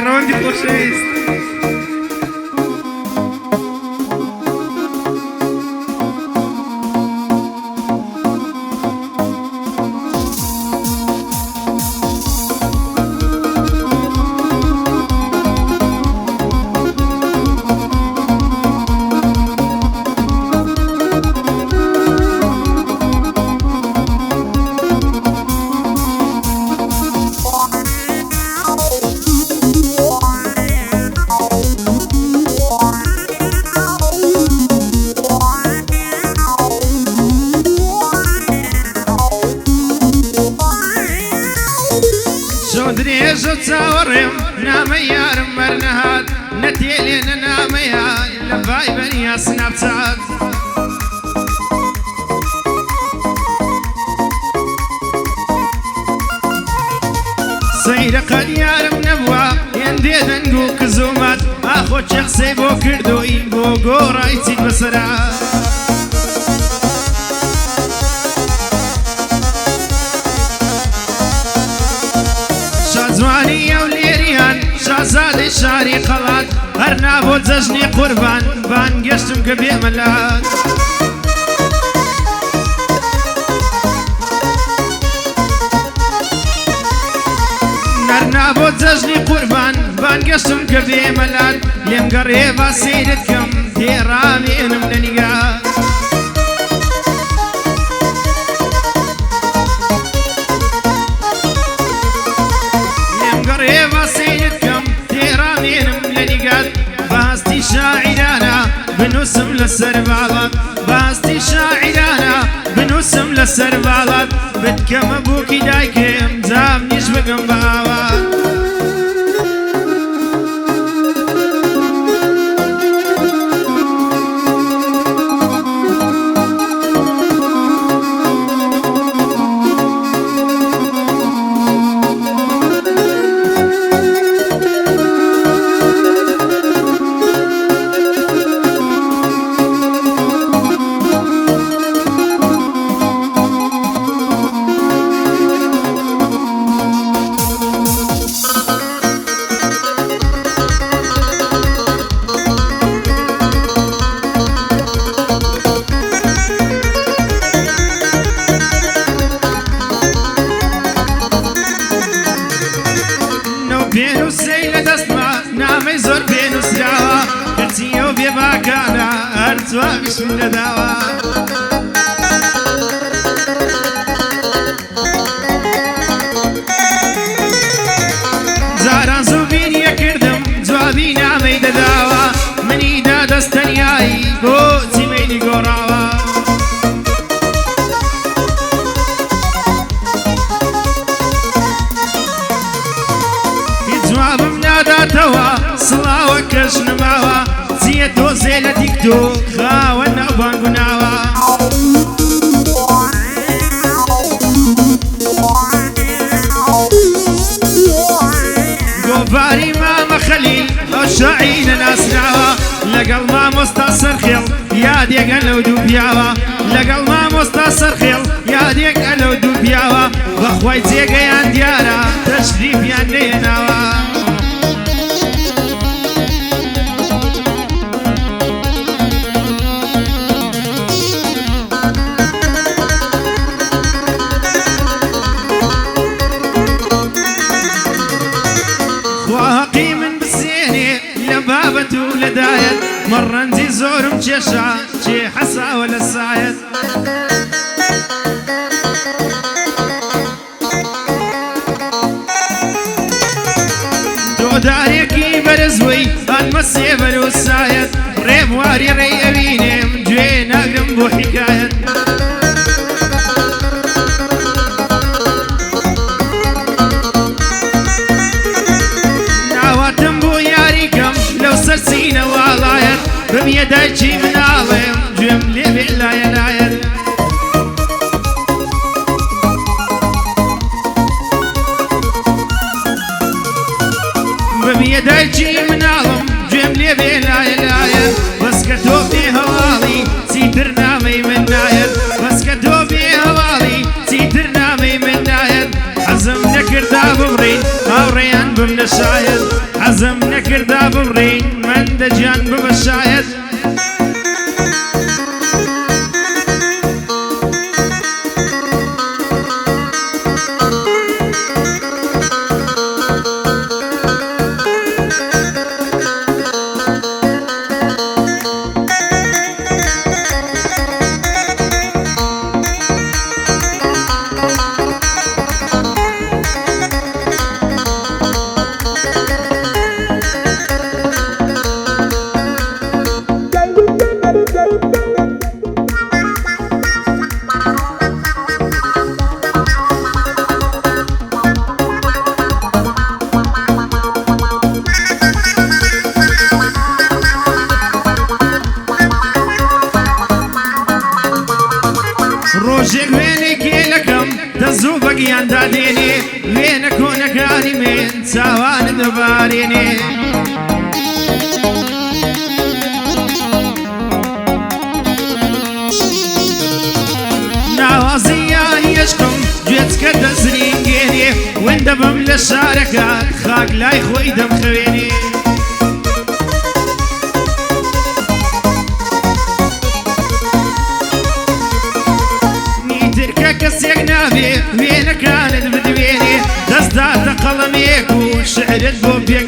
ڕەوەندی خۆشەویست. درێژە چاوەڕێم نامە یارم بەرنەهات نەتێلێنە نامەیە لە ڤایبەریا سناپچات سەیرەقەت یارم نەبووە هێندێ دەنگ و کزومات ئاخۆ چێ قسەی بۆ کردووی بۆ گۆڕای چیت بەسەرات جوانی ئەو لێریان شازادەی شاری قەڵات هەر نابۆ جەژنی قوربان بانگەشتم کە بێمەلات هەر نابۆ جەژنی قوربان بانگەشتم کە بێمەلات لێم گەڕێ با سەیرت کەم تێڕامێنم لە نیگات باستی شاعرانە بنووسم لەسەر باڵات باستی شاعرانە بنووسم لەسەر باڵات بتکەمە بووکی دایکم جام نیش بگەم بە ئاوات پێنووسەی لە دەستما نامەی زۆر پێنووسراوە کەچیە و بێباکانە هەر جوابیشم لەداوە جاران زوو بینیە کردم جوابی نامەی دەداوە منیدا دەستەنیایی بۆ جیمەیلی گۆڕاوە جوابم ناداتەوە سڵاوە کەش نماوە چیە دۆزێ لە تیکتۆک خاوە ناوبانگوناوە گۆڤاری مامە خەلیل ئەو شاعیرە ناسراوە لەگەڵ مامۆستا سەرخێڵ یادێکە لەو دوو پیاوە لەگەڵ مامۆستا سەرخێڵ یادێکە لەو دوو پیاوە بەخوای جێگەیان دیارە تەشریفیان نێناوە خواهقی من بسێنێ لە بابەت و لەدایەت مەڕەنجی زۆرم کێشە چێ حەساوە لە سایەت تۆدارێکی بەرزبووی ئەنمەسێ بەرەو سایەت ڕێبواری ڕێی ئەوینێم گوێ ناگرم بۆ حیکایەت ناواتم بۆ یاریکەم لەو سەرچینە واڵایەت بمیە دایکی مناڵێم گوێم لێبێ لایە لایەت بمیە دایکی مناڵم گوێم لێبێ لایە لایەت بەسکە تۆ بێ هەواڵی چیتر نامەی من نایەت بەسکە تۆ بێ هەواڵی چیتر نامەی من نایەت حەزم نەکردا ببڕین هاوڕێیان بم نەشایەت حەزم بەندە گیان ببە شاید ڕۆژێک وێنەی کێلەکەم دەزوو بە گیاندا دێنێ وێنە کۆنەکانی من چاوانە دەبارێنێ ناوازی یاری عشقم گوێچکە دەزرینگێنێ وێندە بم لە شارەکە خاک لای خۆی دەمخەوێنێ کەسێک نابێ وێنەکانت بدوێنێ دەستداتە قەڵەمێک و شعرت بۆ پێک